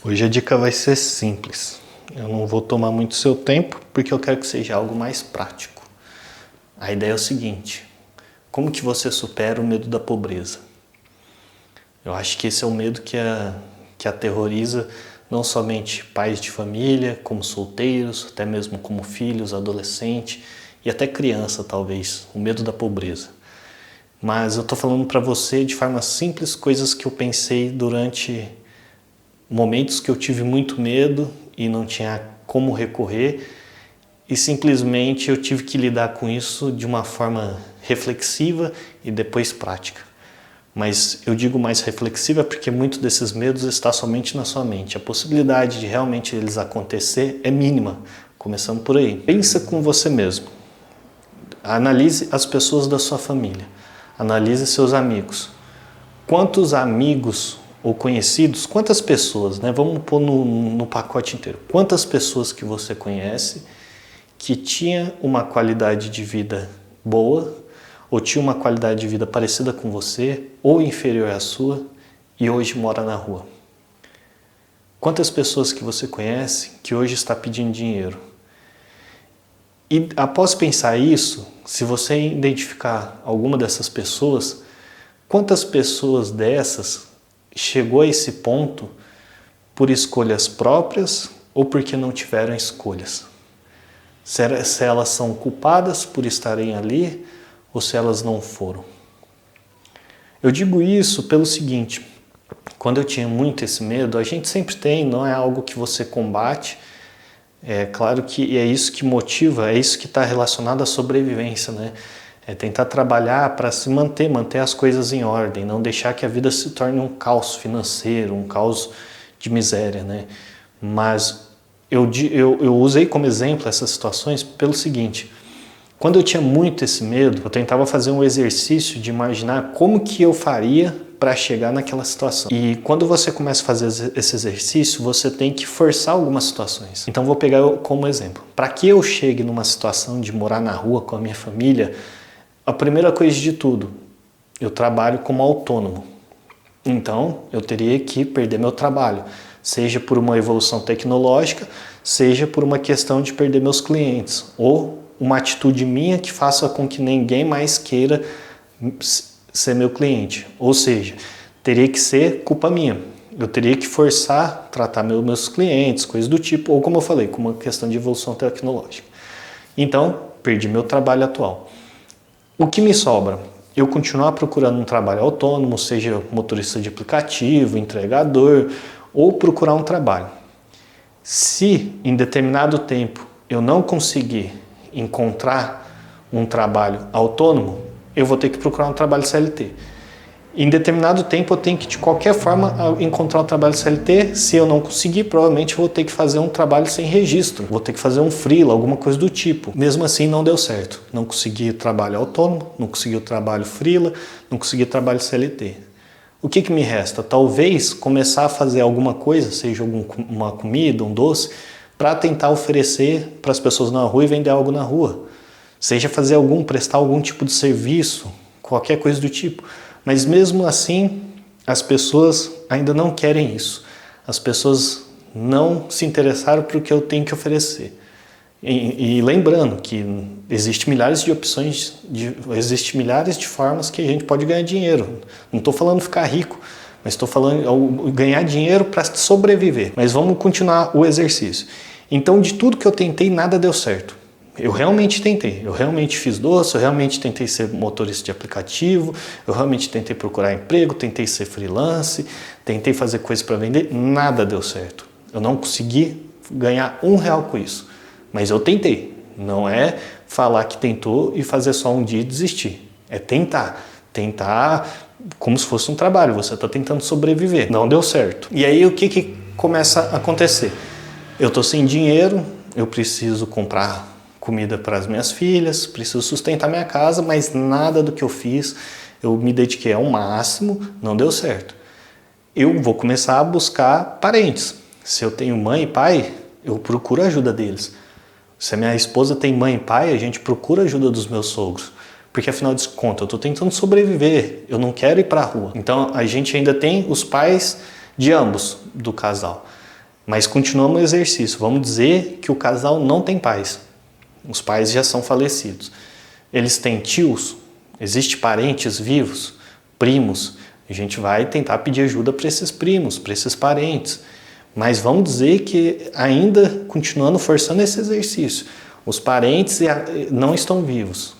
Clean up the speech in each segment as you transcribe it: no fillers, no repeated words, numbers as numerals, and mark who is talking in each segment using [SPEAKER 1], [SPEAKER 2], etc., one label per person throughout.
[SPEAKER 1] Hoje a dica vai ser simples. Eu não vou tomar muito seu tempo porque eu quero que seja algo mais prático. A ideia é o seguinte: como que você supera o medo da pobreza? Eu acho que esse é o medo que aterroriza não somente pais de família, como solteiros, até mesmo como filhos, adolescentes e até criança talvez, o medo da pobreza. Mas eu estou falando para você de forma simples coisas que eu pensei durante momentos que eu tive muito medo e não tinha como recorrer e simplesmente eu tive que lidar com isso de uma forma reflexiva e depois prática. Mas eu digo mais reflexiva porque muito desses medos está somente na sua mente. A possibilidade de realmente eles acontecer é mínima, começando por aí. Pensa com você mesmo. Analise as pessoas da sua família. Analise seus amigos. Quantos amigos ou conhecidos, quantas pessoas, né? Vamos pôr no pacote inteiro. Quantas pessoas que você conhece que tinha uma qualidade de vida boa, ou tinha uma qualidade de vida parecida com você, ou inferior à sua, e hoje mora na rua? Quantas pessoas que você conhece que hoje está pedindo dinheiro? E após pensar isso, se você identificar alguma dessas pessoas, quantas pessoas dessas chegou a esse ponto por escolhas próprias ou porque não tiveram escolhas? Se elas são culpadas por estarem ali ou se elas não foram. Eu digo isso pelo seguinte: quando eu tinha muito esse medo, a gente sempre tem, não é algo que você combate, é claro que é isso que motiva, é isso que está relacionado à sobrevivência, né? É tentar trabalhar para se manter as coisas em ordem, não deixar que a vida se torne um caos financeiro, um caos de miséria, né? Mas eu usei como exemplo essas situações pelo seguinte: quando eu tinha muito esse medo, eu tentava fazer um exercício de imaginar como que eu faria para chegar naquela situação. E quando você começa a fazer esse exercício, você tem que forçar algumas situações. Então vou pegar como exemplo. Para que eu chegue numa situação de morar na rua com a minha família, a primeira coisa de tudo, eu trabalho como autônomo. Então eu teria que perder meu trabalho, seja por uma evolução tecnológica, seja por uma questão de perder meus clientes, ou uma atitude minha que faça com que ninguém mais queira ser meu cliente. Ou seja, teria que ser culpa minha. Eu teria que forçar, tratar meus clientes, coisas do tipo, ou como eu falei, com uma questão de evolução tecnológica. Então, perdi meu trabalho atual. O que me sobra? Eu continuar procurando um trabalho autônomo, seja motorista de aplicativo, entregador, ou procurar um trabalho. Se em determinado tempo eu não conseguir encontrar um trabalho autônomo, eu vou ter que procurar um trabalho CLT. Em determinado tempo eu tenho que de qualquer forma encontrar um trabalho CLT. Se eu não conseguir, provavelmente eu vou ter que fazer um trabalho sem registro, vou ter que fazer um freela, alguma coisa do tipo. Mesmo assim não deu certo, não consegui trabalho autônomo, não consegui o trabalho freela, não consegui trabalho CLT. O que me resta? Talvez começar a fazer alguma coisa, seja uma comida, um doce, para tentar oferecer para as pessoas na rua e vender algo na rua. Seja prestar algum tipo de serviço, qualquer coisa do tipo. Mas mesmo assim, as pessoas ainda não querem isso. As pessoas não se interessaram por o que eu tenho que oferecer. E lembrando que existem milhares de opções, existem milhares de formas que a gente pode ganhar dinheiro. Não estou falando ficar rico, mas estou falando ganhar dinheiro para sobreviver. Mas vamos continuar o exercício. Então, de tudo que eu tentei, nada deu certo. Eu realmente tentei, eu realmente fiz doce, eu realmente tentei ser motorista de aplicativo, eu realmente tentei procurar emprego, tentei ser freelance, tentei fazer coisas para vender, nada deu certo. Eu não consegui ganhar R$1 com isso, mas eu tentei. Não é falar que tentou e fazer só um dia e desistir, é tentar como se fosse um trabalho, você está tentando sobreviver, não deu certo. E aí o que começa a acontecer? Eu estou sem dinheiro, eu preciso comprar comida para as minhas filhas, preciso sustentar minha casa, mas nada do que eu fiz, eu me dediquei ao máximo, não deu certo. Eu vou começar a buscar parentes. Se eu tenho mãe e pai, eu procuro a ajuda deles. Se a minha esposa tem mãe e pai, a gente procura a ajuda dos meus sogros. Porque afinal de contas, eu estou tentando sobreviver, eu não quero ir para a rua. Então a gente ainda tem os pais de ambos do casal. Mas continuamos o exercício. Vamos dizer que o casal não tem pais. Os pais já são falecidos. Eles têm tios? Existem parentes vivos? Primos? A gente vai tentar pedir ajuda para esses primos, para esses parentes. Mas vamos dizer que ainda continuando forçando esse exercício. Os parentes não estão vivos.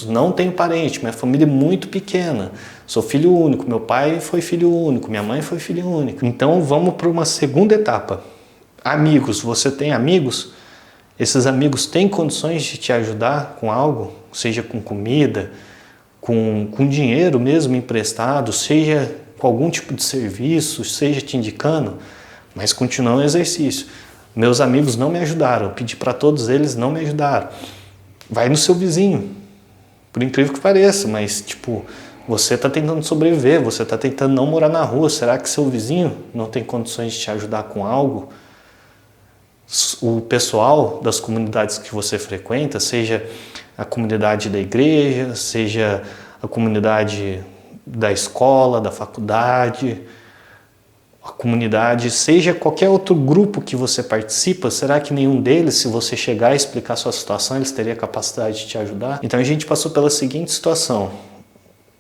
[SPEAKER 1] Não tenho parente, minha família é muito pequena. Sou filho único, meu pai foi filho único, minha mãe foi filha única. Então vamos para uma segunda etapa. Amigos, você tem amigos? Esses amigos têm condições de te ajudar com algo? Seja com comida, com dinheiro mesmo emprestado, seja com algum tipo de serviço, seja te indicando, mas continua o exercício. Meus amigos não me ajudaram, eu pedi para todos eles, não me ajudaram. Vai no seu vizinho, por incrível que pareça, mas tipo, você está tentando sobreviver, você está tentando não morar na rua, será que seu vizinho não tem condições de te ajudar com algo? O pessoal das comunidades que você frequenta, seja a comunidade da igreja, seja a comunidade da escola, da faculdade, a comunidade, seja qualquer outro grupo que você participa, será que nenhum deles, se você chegar e explicar a sua situação, eles teriam a capacidade de te ajudar? Então a gente passou pela seguinte situação: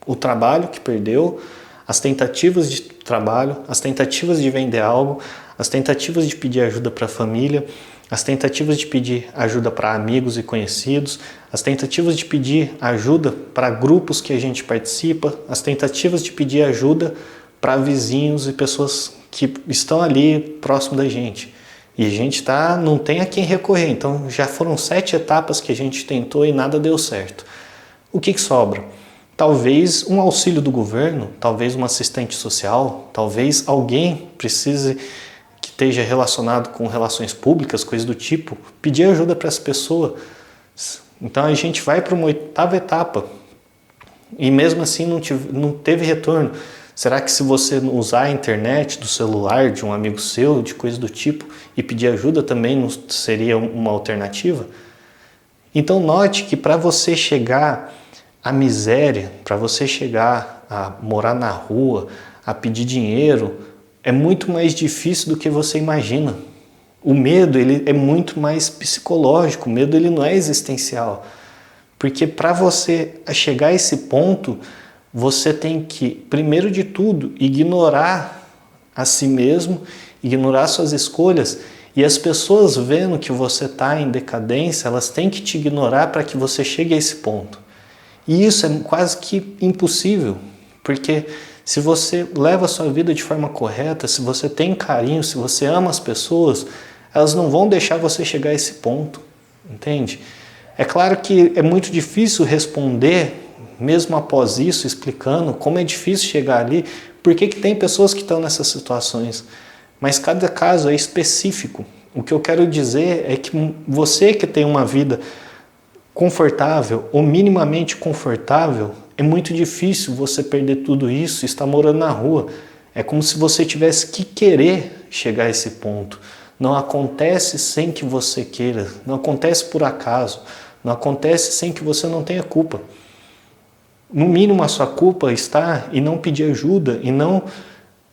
[SPEAKER 1] o trabalho que perdeu, as tentativas de trabalho, as tentativas de vender algo, as tentativas de pedir ajuda para a família, as tentativas de pedir ajuda para amigos e conhecidos, as tentativas de pedir ajuda para grupos que a gente participa, as tentativas de pedir ajuda para vizinhos e pessoas que estão ali próximo da gente. E a gente não tem a quem recorrer, então já foram 7 etapas que a gente tentou e nada deu certo. O que sobra? Talvez um auxílio do governo, talvez um assistente social, talvez alguém precise que esteja relacionado com relações públicas, coisas do tipo, pedir ajuda para essa pessoa. Então a gente vai para uma 8ª etapa e mesmo assim não teve retorno. Será que se você usar a internet do celular de um amigo seu, de coisa do tipo, e pedir ajuda também não seria uma alternativa? Então note que para você chegar à miséria, para você chegar a morar na rua, a pedir dinheiro, é muito mais difícil do que você imagina. O medo ele é muito mais psicológico, o medo ele não é existencial. Porque para você chegar a esse ponto, você tem que, primeiro de tudo, ignorar a si mesmo, ignorar suas escolhas, e as pessoas vendo que você está em decadência, elas têm que te ignorar para que você chegue a esse ponto. E isso é quase que impossível, porque se você leva a sua vida de forma correta, se você tem carinho, se você ama as pessoas, elas não vão deixar você chegar a esse ponto, entende? É claro que é muito difícil responder, mesmo após isso, explicando como é difícil chegar ali, por que tem pessoas que estão nessas situações. Mas cada caso é específico. O que eu quero dizer é que você que tem uma vida confortável ou minimamente confortável, é muito difícil você perder tudo isso e estar morando na rua. É como se você tivesse que querer chegar a esse ponto. Não acontece sem que você queira, não acontece por acaso, não acontece sem que você não tenha culpa. No mínimo a sua culpa está em não pedir ajuda e não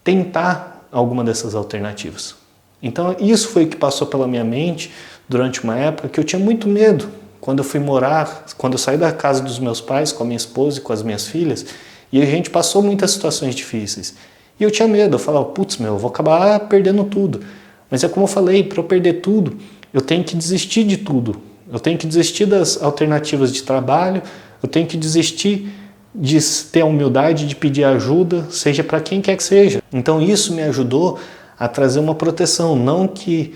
[SPEAKER 1] tentar alguma dessas alternativas. Então isso foi o que passou pela minha mente durante uma época que eu tinha muito medo. Quando eu fui morar, quando eu saí da casa dos meus pais com a minha esposa e com as minhas filhas, e a gente passou muitas situações difíceis. E eu tinha medo, eu falava, putz, eu vou acabar perdendo tudo. Mas é como eu falei, para eu perder tudo, eu tenho que desistir de tudo. Eu tenho que desistir das alternativas de trabalho, eu tenho que desistir de ter a humildade de pedir ajuda, seja para quem quer que seja. Então isso me ajudou a trazer uma proteção, não que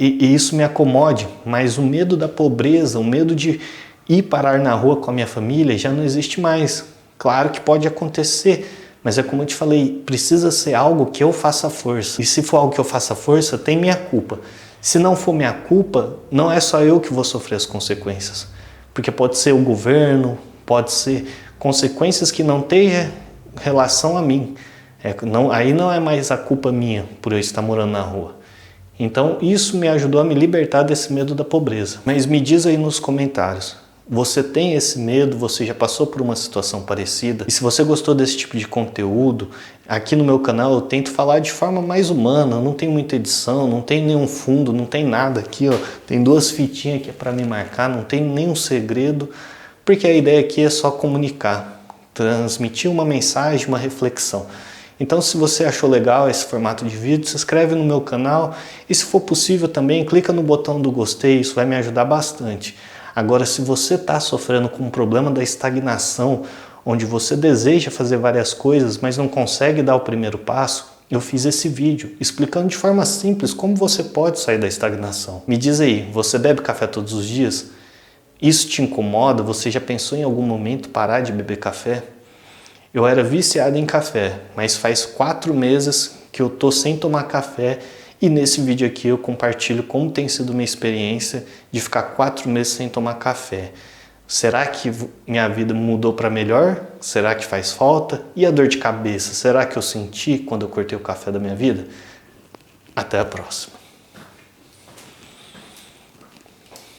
[SPEAKER 1] isso me acomode, mas o medo da pobreza, o medo de ir parar na rua com a minha família já não existe mais. Claro que pode acontecer, mas é como eu te falei, precisa ser algo que eu faça força. E se for algo que eu faça força, tem minha culpa. Se não for minha culpa, não é só eu que vou sofrer as consequências. Porque pode ser o governo, pode ser consequências que não tenham relação a mim. Aí não é mais a culpa minha por eu estar morando na rua. Então isso me ajudou a me libertar desse medo da pobreza. Mas me diz aí nos comentários, Você tem esse medo, você já passou por uma situação parecida? E se você gostou desse tipo de conteúdo, aqui no meu canal eu tento falar de forma mais humana, não tem muita edição, não tem nenhum fundo, não tem nada aqui, ó. Tem 2 fitinhas que é para me marcar, não tem nenhum segredo, porque a ideia aqui é só comunicar, transmitir uma mensagem, uma reflexão. Então, se você achou legal esse formato de vídeo, se inscreve no meu canal e, se for possível também, clica no botão do gostei, isso vai me ajudar bastante. Agora, se você está sofrendo com o problema da estagnação, onde você deseja fazer várias coisas, mas não consegue dar o primeiro passo, eu fiz esse vídeo explicando de forma simples como você pode sair da estagnação. Me diz aí, você bebe café todos os dias? Isso te incomoda? Você já pensou em algum momento parar de beber café? Eu era viciado em café, mas faz 4 meses que eu tô sem tomar café e nesse vídeo aqui eu compartilho como tem sido minha experiência de ficar 4 meses sem tomar café. Será que minha vida mudou para melhor? Será que faz falta? E a dor de cabeça? Será que eu senti quando eu cortei o café da minha vida? Até a próxima.